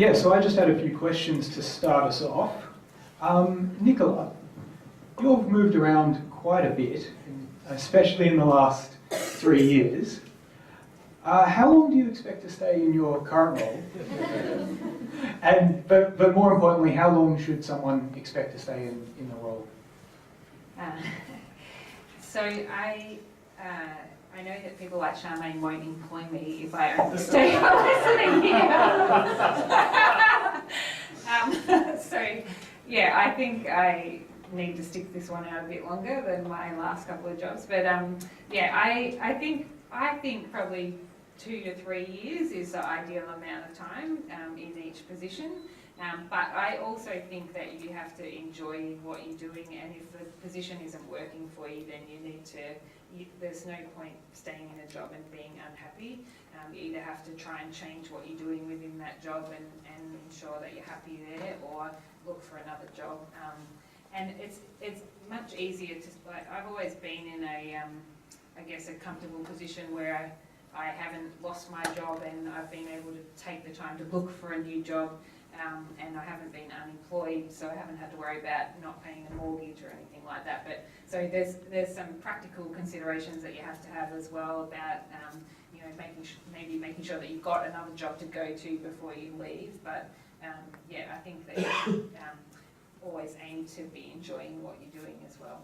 Yeah, so I just had a few questions to start us off. Nicola, you've moved around quite a bit, especially in the last 3 years. How long do you expect to stay in your current role? But more importantly, how long should someone expect to stay in the role? So I know that people like Charmain won't employ me if I only stay for less than a year. So yeah, I think I need to stick this one out a bit longer than my last couple of jobs. But yeah, I think probably 2 to 3 years is the ideal amount of time in each position. But I also think that you have to enjoy what you're doing, and if the position isn't working for you, then you need to, there's no point staying in a job and being unhappy. You either have to try and change what you're doing within that job and ensure that you're happy there, or look for another job. And it's much easier to, like, I've always been in a, I guess, a comfortable position where I haven't lost my job and I've been able to take the time to look for a new job. And I haven't been unemployed, so I haven't had to worry about not paying a mortgage or anything like that. But so there's some practical considerations that you have to have as well about you know, making sure that you've got another job to go to before you leave. But yeah, I think that you always aim to be enjoying what you're doing as well.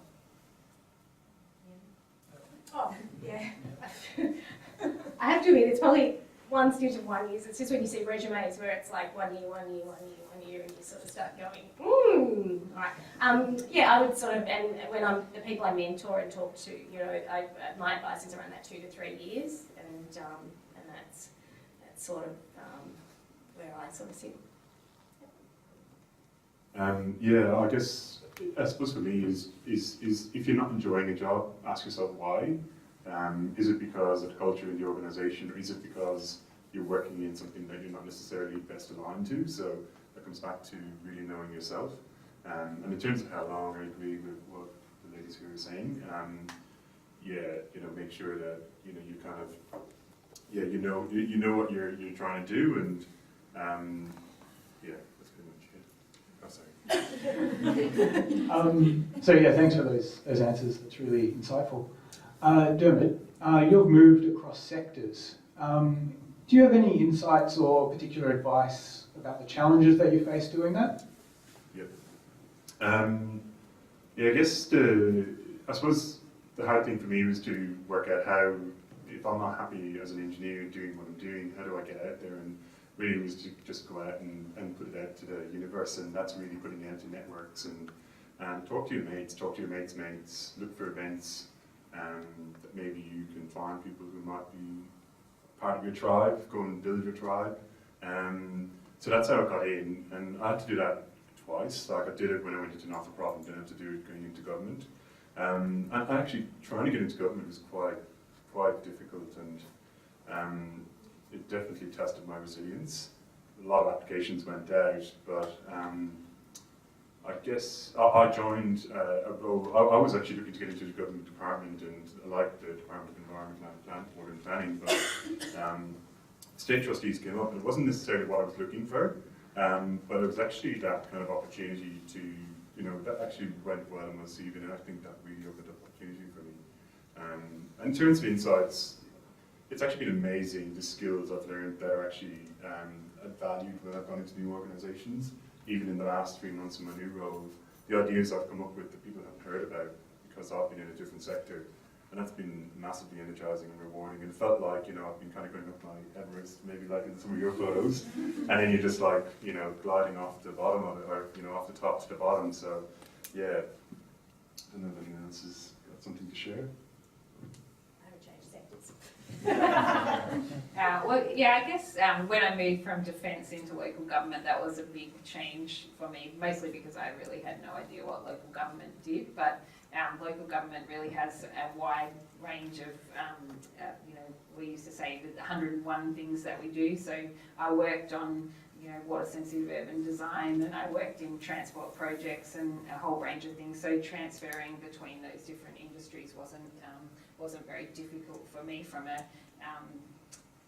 Oh yeah, I have to admit it's probably one stint of 1 year. It's just when you see resumes where it's like 1 year, 1 year, 1 year, 1 year, and you sort of start going, right. Yeah, I would sort of, and when the people I mentor and talk to, you know, my advice is around that 2 to 3 years, and that's sort of where I sort of sit. Yeah, I suppose for me is if you're not enjoying a job, ask yourself why. Is it because of the culture in the organisation, or is it because you're working in something that you're not necessarily best aligned to? So that comes back to really knowing yourself. And in terms of how long, I agree with what the ladies here are saying. Yeah, you know, make sure that you kind of, yeah, you know what you're trying to do, and yeah, that's pretty much it. Oh, sorry. So yeah, thanks for those answers. That's really insightful. Diarmuid, you've moved across sectors. Do you have any insights or particular advice about the challenges that you face doing that? Yep. Yeah, I suppose the hard thing for me was to work out how, if I'm not happy as an engineer doing what I'm doing, how do I get out there? And really was to just go out and put it out to the universe, and that's really putting it out to networks and talk to your mates, talk to your mates' mates, look for events. That maybe you can find people who might be part of your tribe, go and build your tribe. So that's how I got in, and I had to do that twice. Like I did it when I went into not-for-profit, then I had to do it going into government. And actually trying to get into government was quite difficult, and it definitely tested my resilience. A lot of applications went out, but I guess I joined a role. I was actually looking to get into the government department, and I liked the Department of Environment and Planning, but state trustees came up, and it wasn't necessarily what I was looking for, but it was actually that kind of opportunity to, you know, that actually went well on my CV, and I think that really opened up opportunity for me. And in terms of insights, it's actually been amazing, the skills I've learned that are actually valued when I've gone into new organisations. Even in the last 3 months in my new role, the ideas I've come up with that people haven't heard about because I've been in a different sector. And that's been massively energising and rewarding. And it felt like, you know, I've been kind of going up my Everest, maybe like in some of your photos. And then you're just like, you know, gliding off the bottom of it, or, you know, off the top to the bottom. So, yeah. I don't know if anyone else has got something to share. I would change sectors. Well, yeah, I guess when I moved from defence into local government, that was a big change for me, mostly because I really had no idea what local government did. But local government really has a wide range of, you know, we used to say the 101 things that we do. So I worked on, you know, water sensitive urban design, and I worked in transport projects and a whole range of things. So transferring between those different industries wasn't very difficult for me from a,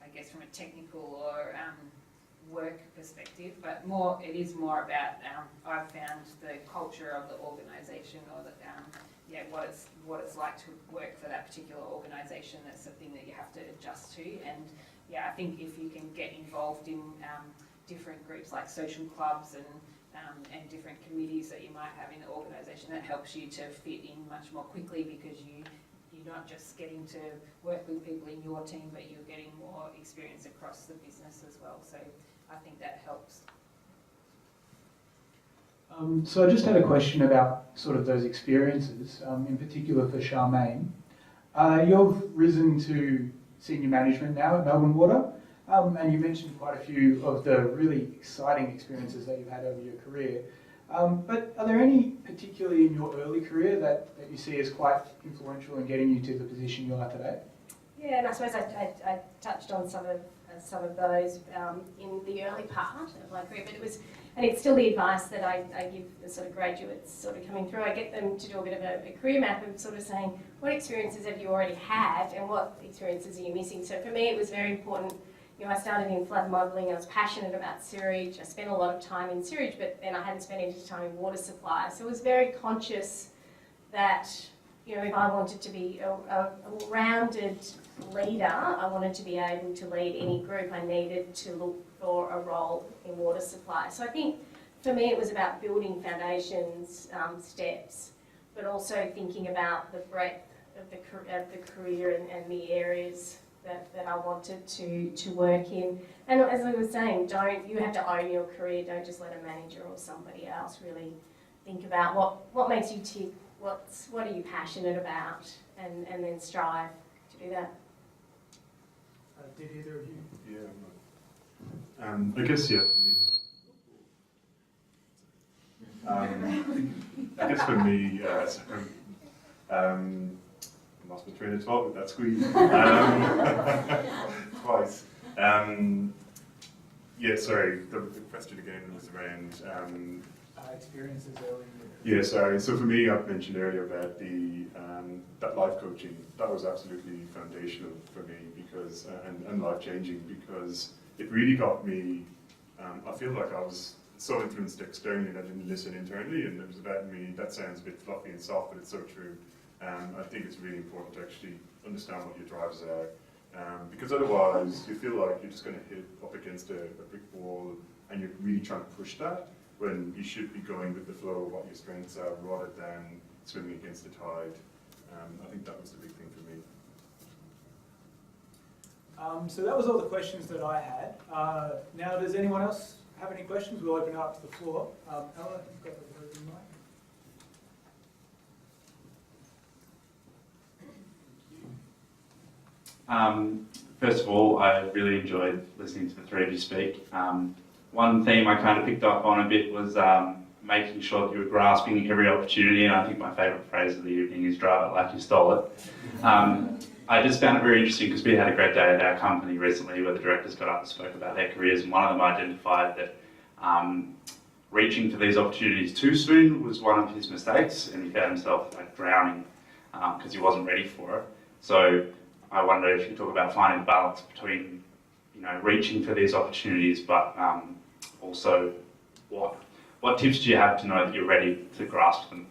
I guess from a technical or work perspective, but more it is more about I've found the culture of the organisation, or the what it's like to work for that particular organisation. That's something that you have to adjust to, and I think if you can get involved in different groups like social clubs and different committees that you might have in the organisation, that helps you to fit in much more quickly, because you're not just getting to work with people in your team, but you're getting more experience across the business as well. So I think that helps. So I just had a question about sort of those experiences, in particular for Charmain. You've risen to senior management now at Melbourne Water, and you mentioned quite a few of the really exciting experiences that you've had over your career. But are there any, particularly in your early career, that you see as quite influential in getting you to the position you are today? Yeah, and I suppose I touched on some of those in the early part of my career, but it's still the advice that I give the sort of graduates sort of coming through. I get them to do a bit of a career map of sort of saying, what experiences have you already had and what experiences are you missing? So for me, it was very important. I started in flood modelling. I was passionate about sewage. I spent a lot of time in sewage, but then I hadn't spent any time in water supply. So I was very conscious that, if I wanted to be a rounded leader, I wanted to be able to lead any group, I needed to look for a role in water supply. So I think for me it was about building foundations, steps, but also thinking about the breadth of the career and the areas that I wanted to work in. And as I was saying, you have to own your career, don't just let a manager or somebody else really think about what makes you tick, what are you passionate about, and then strive to do that. Did either of you? Yeah, I guess, yeah. I guess for me, I lost my train of thought with that squeeze. Twice. Yeah, sorry, the question again was around... experiences early in your yeah, sorry. So for me, I've mentioned earlier about that life coaching. That was absolutely foundational for me, because and life changing, because it really got me. I feel like I was so influenced externally and I didn't listen internally, and it was about me. That sounds a bit fluffy and soft, but it's so true. I think it's really important to actually understand what your drives are, because otherwise you feel like you're just going to hit up against a brick wall, and you're really trying to push that, when you should be going with the flow of what your strengths are, rather than swimming against the tide. I think that was the big thing for me. So that was all the questions that I had. Now, does anyone else have any questions? We'll open it up to the floor. Ella, you've got the roving mic. First of all, I really enjoyed listening to the three of you speak. One theme I kind of picked up on a bit was making sure that you were grasping every opportunity, and I think my favourite phrase of the evening is drive it like you stole it. I just found it very interesting because we had a great day at our company recently where the directors got up and spoke about their careers, and one of them identified that reaching for these opportunities too soon was one of his mistakes, and he found himself drowning because he wasn't ready for it. So I wonder if you talk about finding balance between reaching for these opportunities, but also what tips do you have to know that you're ready to grasp them?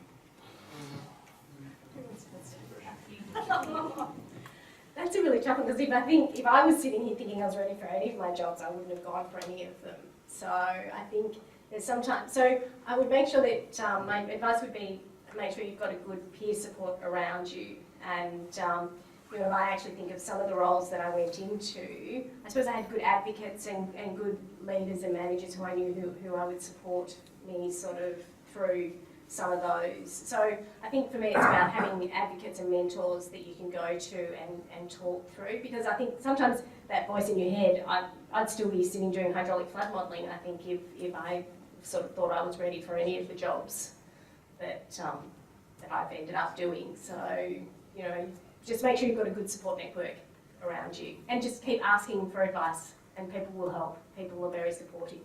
That's a really tough one, because if I was sitting here thinking I was ready for any of my jobs, I wouldn't have gone for any of them. So I think there's sometimes, so I would make sure that my advice would be make sure you've got a good peer support around you. And if I actually think of some of the roles that I went into, I suppose I had good advocates and good leaders and managers who I knew who I would support me sort of through some of those. So I think for me it's about having advocates and mentors that you can go to and talk through, because I think sometimes that voice in your head, I'd still be sitting doing hydraulic flood modelling, I think, if I sort of thought I was ready for any of the jobs that I've ended up doing. So, just make sure you've got a good support network around you, and just keep asking for advice, and people will help. People are very supportive.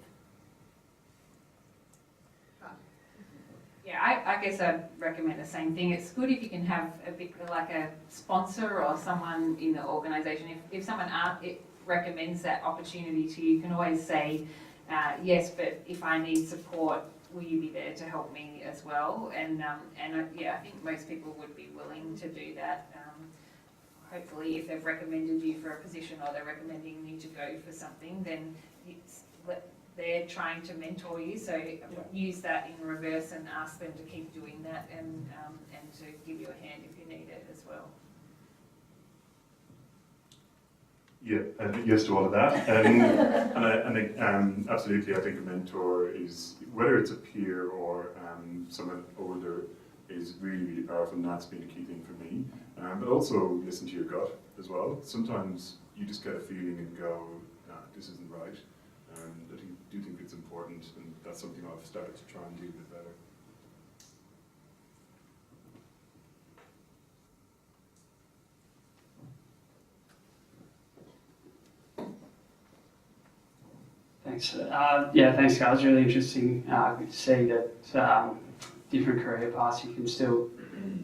Yeah, I guess I'd recommend the same thing. It's good if you can have a bit like a sponsor or someone in the organisation. If someone recommends that opportunity to you, you can always say, yes, but if I need support, will you be there to help me as well? And yeah, I think most people would be willing to do that. Hopefully, if they've recommended you for a position or they're recommending you to go for something, then they're trying to mentor you. So use that in reverse and ask them to keep doing that and to give you a hand if you need it as well. Yeah, yes to all of that. Absolutely, I think a mentor is, whether it's a peer or someone older, is really, really powerful, and that's been a key thing for me. But also listen to your gut as well. Sometimes you just get a feeling and go, nah, this isn't right. I do think it's important, and that's something I've started to try and do a bit better. Thanks. Yeah, thanks, guys. Really interesting. Good to see that different career paths, you can still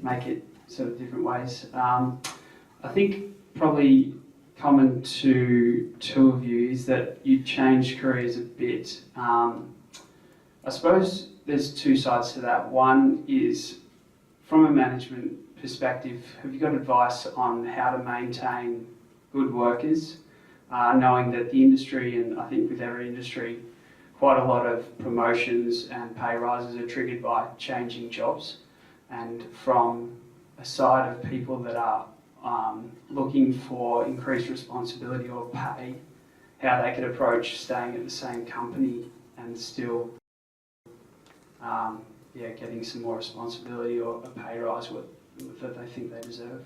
make it sort of different ways. I think probably common to two of you is that you changed careers a bit. I suppose there's two sides to that. One is from a management perspective, have you got advice on how to maintain good workers? Knowing that the industry, and I think with every industry, quite a lot of promotions and pay rises are triggered by changing jobs. And from a side of people that are looking for increased responsibility or pay, how they could approach staying at the same company and still getting some more responsibility or a pay rise that they think they deserve.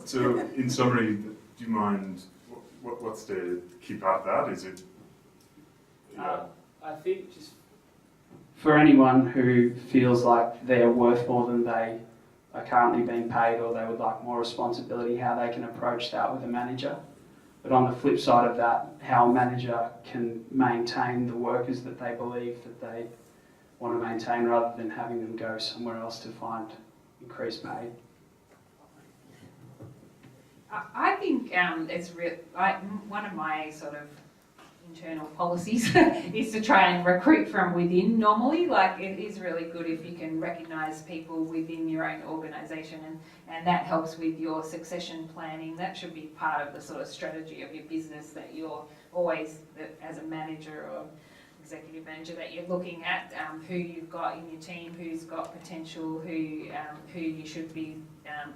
So, in summary, do you mind, what's the key part of that? Is it? I think just for anyone who feels like they're worth more than they are currently being paid, or they would like more responsibility, how they can approach that with a manager. But on the flip side of that, how a manager can maintain the workers that they believe that they want to maintain, rather than having them go somewhere else to find increased pay. I think it's one of my sort of internal policies is to try and recruit from within normally. Like, it is really good if you can recognise people within your own organisation, and that helps with your succession planning. That should be part of the sort of strategy of your business, that you're always, as a manager or executive manager, that you're looking at who you've got in your team, who's got potential, who you should be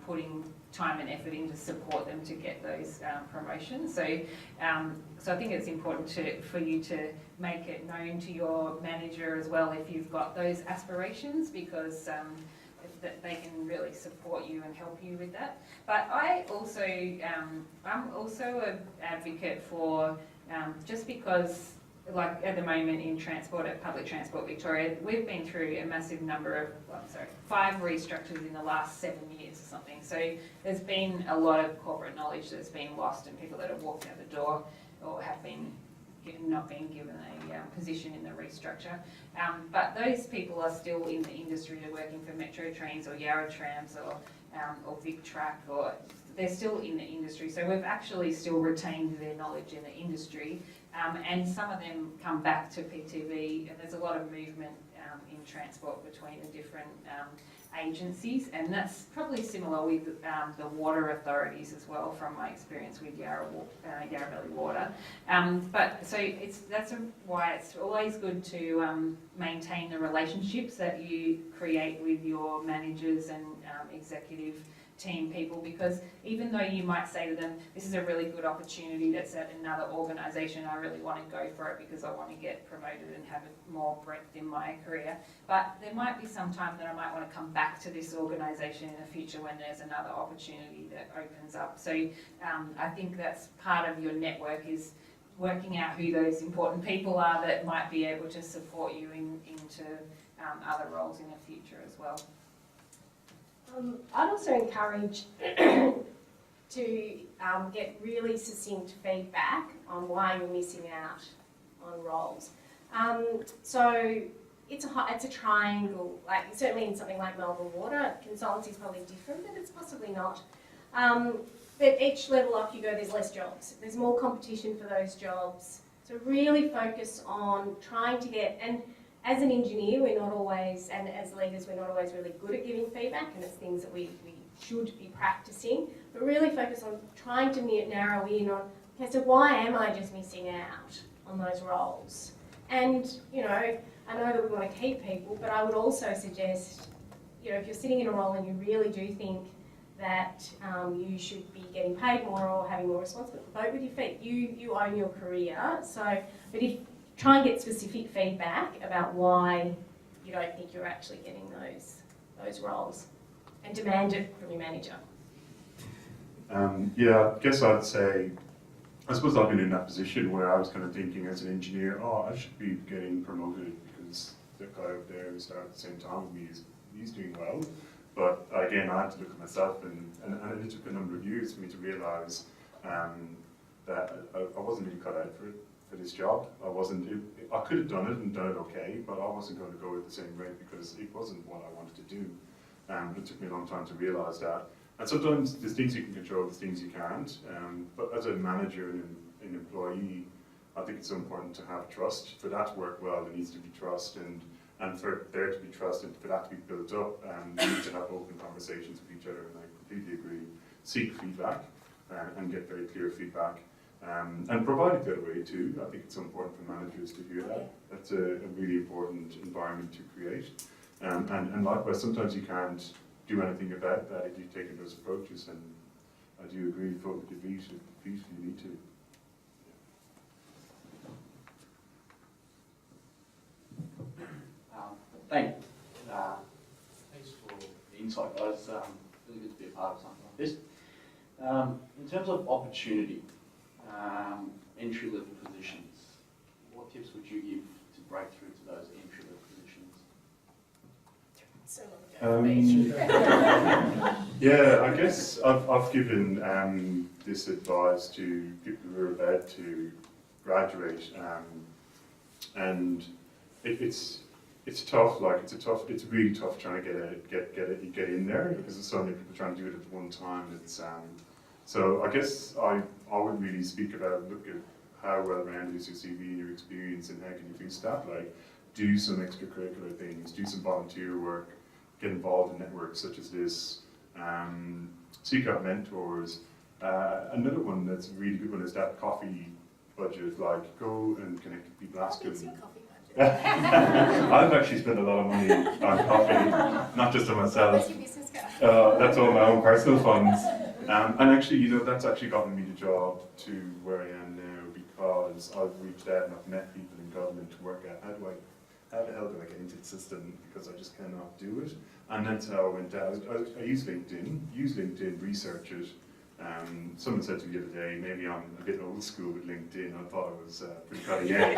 putting time and effort in to support them to get those promotions. So I think it's important for you to make it known to your manager as well if you've got those aspirations, because that they can really support you and help you with that. But I'm also an advocate for just because, like at the moment in transport, at Public Transport Victoria, we've been through a massive number of, 5 restructures in the last 7 years or something. So there's been a lot of corporate knowledge that's been lost, and people that have walked out the door or have been not being given a position in the restructure. But those people are still in the industry. They're working for Metro Trains or Yarra Trams or VicTrack, or they're still in the industry. So we've actually still retained their knowledge in the industry. And some of them come back to PTV, and there's a lot of movement in transport between the different agencies, and that's probably similar with the water authorities as well, from my experience with Yarra Valley Water. But so that's why it's always good to maintain the relationships that you create with your managers and executive team people, because even though you might say to them, this is a really good opportunity that's at another organisation, I really want to go for it because I want to get promoted and have more breadth in my career, but there might be some time that I might want to come back to this organisation in the future when there's another opportunity that opens up. So I think that's part of your network, is working out who those important people are that might be able to support you into other roles in the future as well. I'd also encourage to get really succinct feedback on why you're missing out on roles. So it's a triangle, like certainly in something like Melbourne Water, consultancy is probably different, but it's possibly not. But each level up you go, there's less jobs. There's more competition for those jobs. So really focus on trying to get, and as an engineer, we're not always, and as leaders, we're not always really good at giving feedback, and it's things that we should be practicing. But really focus on trying to narrow in on, okay, so why am I just missing out on those roles? And, you know, I know that we want to keep people, but I would also suggest, you know, if you're sitting in a role and you really do think that you should be getting paid more or having more responsibility, vote with your feet. You own your career. So, but if try and get specific feedback about why you don't think you're actually getting those roles, and demand it from your manager. Yeah, I guess I'd say, I suppose I've been in that position where I was kind of thinking as an engineer, oh, I should be getting promoted because the guy up there who started at the same time with me he's doing well. But again, I had to look at myself, and it took a number of years for me to realise that I wasn't really cut out for this job. I could have done it and done it okay, but I wasn't going to go at the same rate because it wasn't what I wanted to do. It took me a long time to realise that. And sometimes there's things you can control, there's things you can't. But as a manager and an employee, I think it's so important to have trust. For that to work well, there needs to be trust, and for there to be trust and for that to be built up, we need to have open conversations with each other, and I completely agree. Seek feedback and get very clear feedback. And provide it the other way too. I think it's so important for managers to hear that. That's a really important environment to create. And likewise, sometimes you can't do anything about that if you've taken those approaches, and I do agree, vote with your feet if you need to. Thanks for the insight, guys. Really good to be a part of something like this. In terms of opportunity, entry-level positions, what tips would you give to break through to those entry-level positions? Yeah, I guess I've given this advice to people who are about to graduate, and it's tough. Like it's really tough trying to get in there because there's so many people trying to do it at one time. So I guess I would really speak about, look at how well-rounded is your CV and your experience, and how can you boost that. Like, do some extracurricular things, do some volunteer work, get involved in networks such as this, seek out mentors. Another one that's a really good one is that coffee budget. Like, go and connect with people, ask them. I've actually spent a lot of money on coffee, not just on myself. Where's your business card? That's all my own personal funds. And actually, you know, that's actually gotten me the job to where I am now, because I've reached out and I've met people in government to work out how the hell do I get into the system, because I just cannot do it. And that's how I went down. I use LinkedIn, research it. Someone said to me the other day, maybe I'm a bit old school with LinkedIn. I thought I was pretty cutting edge.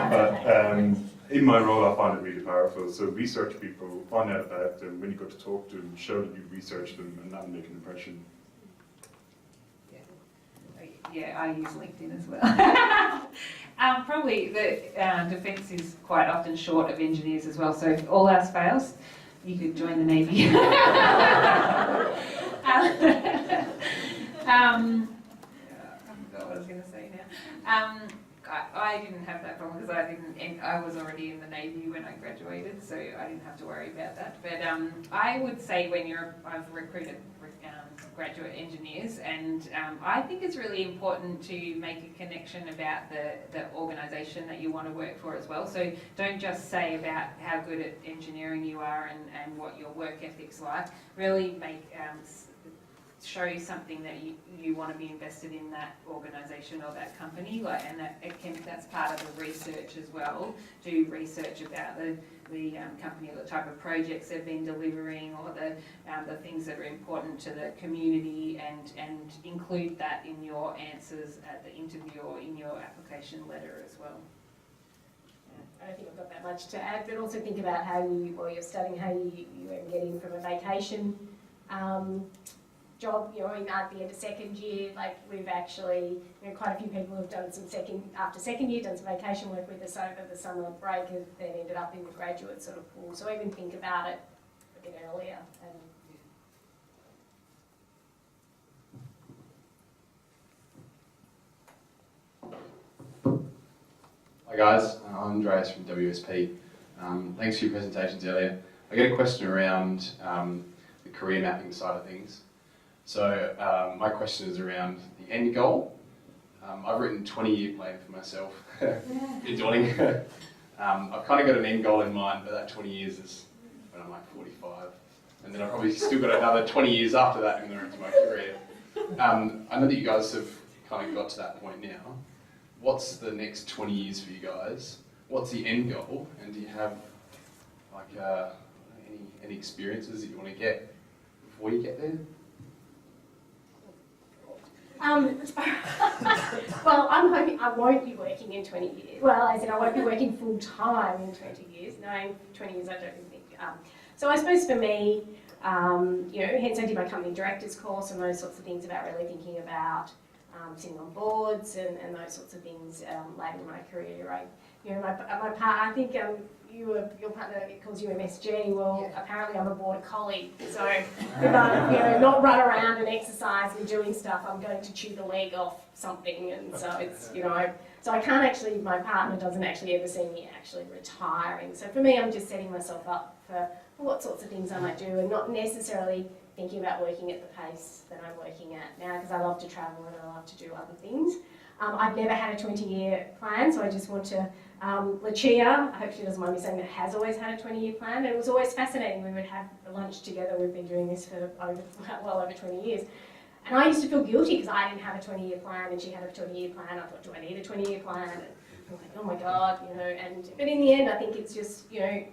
But in my role, I find it really powerful. So research people, find out about them. When you go to talk to them, show that you've researched them, and that'll make an impression. Yeah, I use LinkedIn as well. Probably the defence is quite often short of engineers as well, so if all else fails, you could join the Navy. I forgot what I was going to say now. I didn't have that problem because I was already in the Navy when I graduated, so I didn't have to worry about that. But I would say I've recruited graduate engineers, and I think it's really important to make a connection about the organisation that you want to work for as well. So don't just say about how good at engineering you are and what your work ethic's like. Really show you something that you want to be invested in that organisation or that company, and that's part of the research as well. Do research about the company, the type of projects they've been delivering, or the things that are important to the community, and include that in your answers at the interview or in your application letter as well. I don't think I've got that much to add, but also think about while you're studying, how you get in from a vacation job, at the end of second year. Like, we've actually, quite a few people have done after second year, done some vacation work with us over the summer break, and then ended up in the graduate sort of pool. So even think about it a bit earlier. guys, I'm Andreas from WSP. Thanks for your presentations earlier. I get a question around the career mapping side of things. So my question is around the end goal. I've written a 20-year plan for myself. Bit daunting. I've kind of got an end goal in mind, but that 20 years is when I'm like 45. And then I've probably still got another 20 years after that in the rest of my career. I know that you guys have kind of got to that point now. What's the next 20 years for you guys? What's the end goal? And do you have like any experiences that you want to get before you get there? Well, I'm hoping I won't be working in 20 years. Well, I said I won't be working full time in 20 years. No, in 20 years I don't think. So I suppose for me, you know, hence I did my company directors course and those sorts of things about really thinking about sitting on boards and those sorts of things later in my career. You know, my part, I think your partner calls you MSG. Well, apparently I'm a border collie, so if I, you know, not run around and exercise and doing stuff, I'm going to chew the leg off something, and so it's, you know, so I can't actually. My partner doesn't actually ever see me actually retiring. So for me, I'm just setting myself up for what sorts of things I might do, and not necessarily thinking about working at the pace that I'm working at now, because I love to travel and I love to do other things. I've never had a 20-year plan, so I just want to. Lucia, I hope she doesn't mind me saying that, has always had a 20-year plan, and it was always fascinating. We would have lunch together. We've been doing this for well over 20 years. And I used to feel guilty because I didn't have a 20-year plan and she had a 20-year plan. I thought, do I need a 20-year plan? And I'm like, oh my God, you know. But in the end, I think it's just, you know,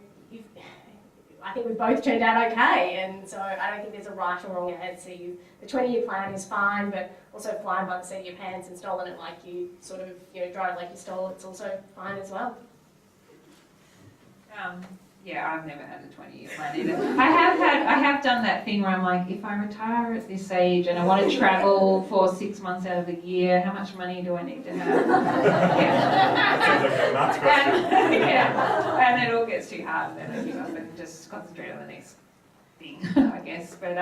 I think we've both turned out okay, and so I don't think there's a right or wrong answer. The 20-year plan is fine, but also flying by the seat of your pants and stolen it like you sort of, you know, drive like you stole it's also fine as well. Yeah, I've never had a 20-year plan either. I have done that thing where I'm like, if I retire at this age and I want to travel for 6 months out of the year, how much money do I need to have? Sounds like a maths question. Yeah, and it all gets too hard, and then I give up and just concentrate on the next thing, I guess. But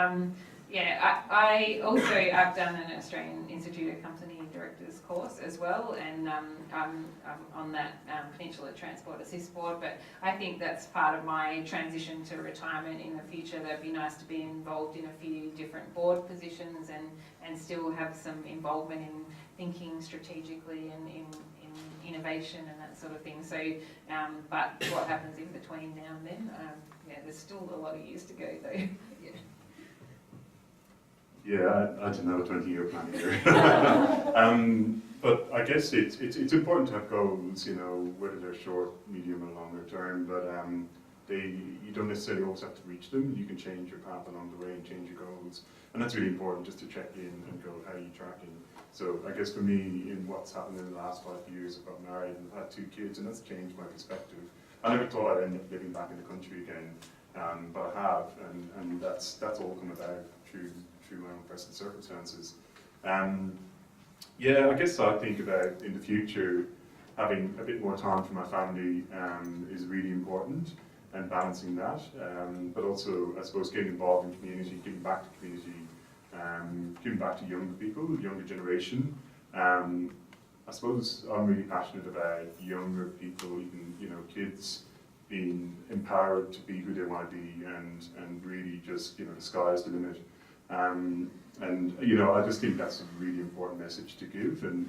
yeah, I've done an Australian Institute of Company Directors course as well, and I'm on that Peninsula Transport Assist Board, but I think that's part of my transition to retirement in the future. That'd be nice to be involved in a few different board positions and still have some involvement in thinking strategically and in innovation and that sort of thing. So, but what happens in between now and then? Yeah, there's still a lot of years to go though. Yeah. Yeah, I didn't have a 20-year plan either. But I guess it's important to have goals, you know, whether they're short, medium, or longer term. But you don't necessarily always have to reach them. You can change your path along the way and change your goals, and that's really important just to check in and go, how are you tracking? So I guess for me, in what's happened in the last 5 years, I've got married and I've had 2 kids, and that's changed my perspective. I never thought I'd end up living back in the country again, but I have, and that's all come about through my own personal circumstances. Yeah, I guess I think about in the future having a bit more time for my family is really important, and balancing that, but also I suppose getting involved in community, giving back to community, giving back to younger people, the younger generation. I suppose I'm really passionate about younger people, even, you know, kids being empowered to be who they want to be, and really just, you know, the sky's the limit. And you know, I just think that's a really important message to give, and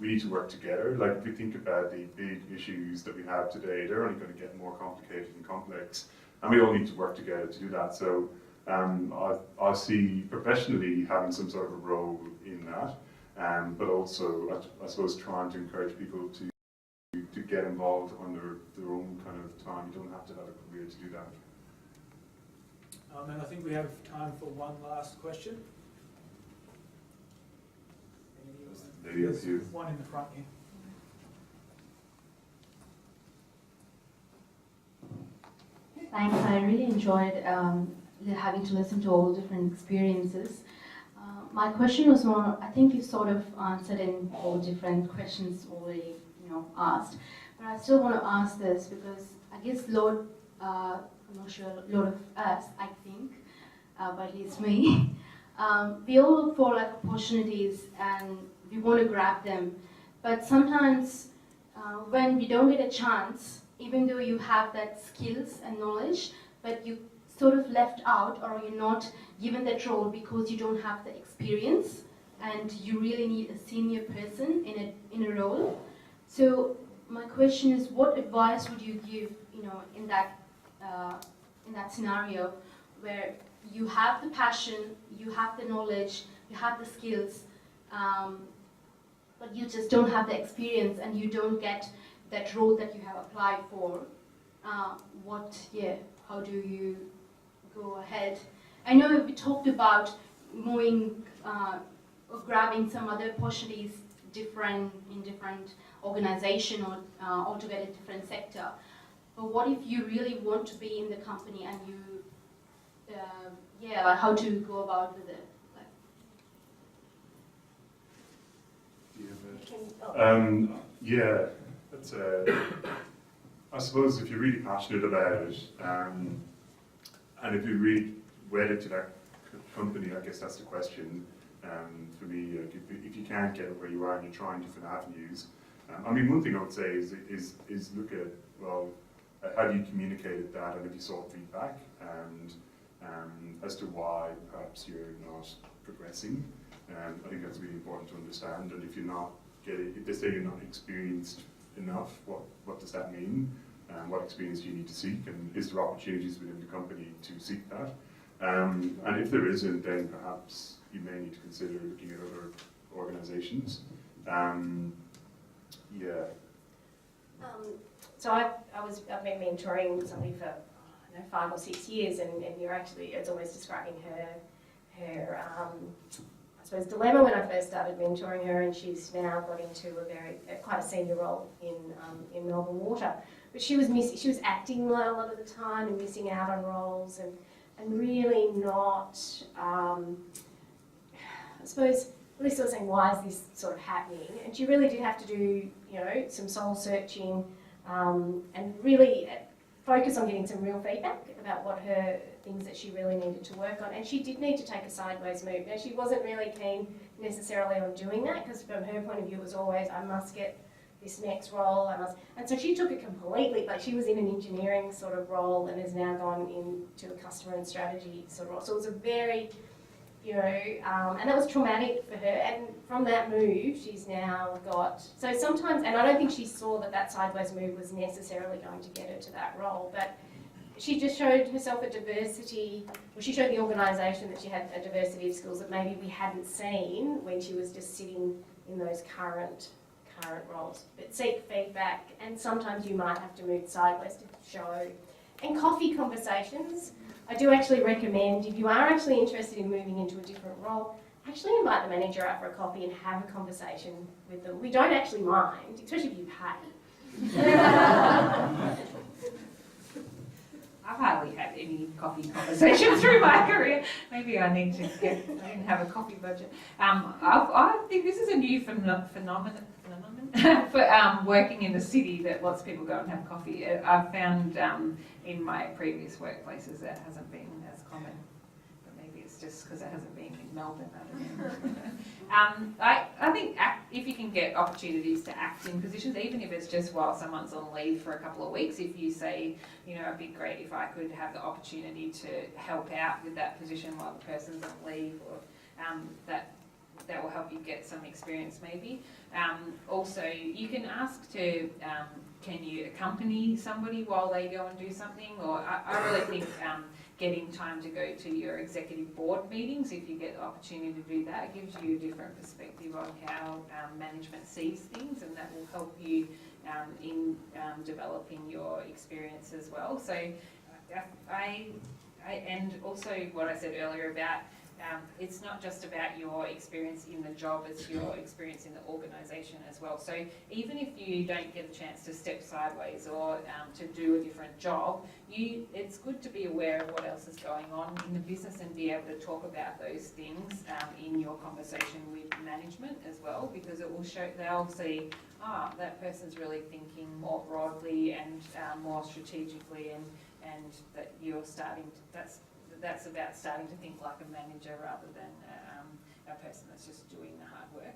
we need to work together. Like, if we think about the big issues that we have today, they're only going to get more complicated and complex, and we all need to work together to do that. So I see professionally having some sort of a role in that, but also I suppose trying to encourage people to get involved on their own kind of time. You don't have to have a career to do that. And I think we have time for one last question. Maybe up to you. One in the front here. Thanks, I really enjoyed having to listen to all the different experiences. My question was more, I think you sort of answered in all different questions already, you know, asked. But I still want to ask this because I guess I'm not sure, a lot of us, I think, but at least me, we all look for like opportunities and we want to grab them, but sometimes when we don't get a chance, even though you have that skills and knowledge, but you sort of left out or you're not given that role because you don't have the experience and you really need a senior person in a role. So my question is, what advice would you give, in that scenario where you have the passion, you have the knowledge, you have the skills, but you just don't have the experience and you don't get that role that you have applied for? How do you go ahead? I know we talked about moving or grabbing some other opportunities in different organization or altogether different sector. But what if you really want to be in the company and you, how to go about with it? Yeah, that's I suppose if you're really passionate about it, and if you're really wedded to that company, I guess that's the question. For me, if you can't get it where you are and you're trying different avenues, one thing I would say is look at, well, have you communicated that, and have you sought feedback, and as to why perhaps you're not progressing. I think that's really important to understand. And if you're not if they say you're not experienced enough, what does that mean? What experience do you need to seek, and is there opportunities within the company to seek that? And if there isn't, then perhaps you may need to consider looking at other organisations. So I've been mentoring somebody for 5 or 6 years, and you're actually, it's always describing her I suppose dilemma when I first started mentoring her, and she's now got into quite a senior role in Melbourne Water. But she was acting a lot of the time and missing out on roles and really not, I suppose, really sort of saying, why is this sort of happening? And she really did have to do, some soul searching and really focus on getting some real feedback about what her things that she really needed to work on. And she did need to take a sideways move. Now, she wasn't really keen necessarily on doing that, because from her point of view it was always, I must get this next role, and so she took it completely, like she was in an engineering sort of role and has now gone into a customer and strategy sort of role. So it was a very, and that was traumatic for her, and from that move she's now got, so sometimes, and I don't think she saw that sideways move was necessarily going to get her to that role, but she just showed herself a diversity, or she showed the organisation that she had a diversity of skills that maybe we hadn't seen when she was just sitting in those current roles. But seek feedback, and sometimes you might have to move sideways to show. And coffee conversations, I do actually recommend, if you are actually interested in moving into a different role, actually invite the manager out for a coffee and have a conversation with them. We don't actually mind, especially if you pay. I've hardly had any coffee conversations through my career. Maybe I need to I didn't have a coffee budget. I think this is a new phenomenon for working in the city, that lots of people go and have coffee. I've found in my previous workplaces that hasn't been as common. But maybe it's just because it hasn't been in Melbourne. I don't know. I think if you can get opportunities to act in positions, even if it's just while someone's on leave for a couple of weeks, if you say, it'd be great if I could have the opportunity to help out with that position while the person's on leave, or that will help you get some experience maybe. Also, you can ask to, can you accompany somebody while they go and do something? Or I really think getting time to go to your executive board meetings, if you get the opportunity to do that, gives you a different perspective on how management sees things, and that will help you in developing your experience as well. So and also what I said earlier about it's not just about your experience in the job, it's your experience in the organisation as well. So even if you don't get a chance to step sideways or to do a different job, it's good to be aware of what else is going on in the business and be able to talk about those things in your conversation with management as well, because it will show, they'll see, that person's really thinking more broadly and more strategically, and that you're starting to, that's about starting to think like a manager rather than a person that's just doing the hard work.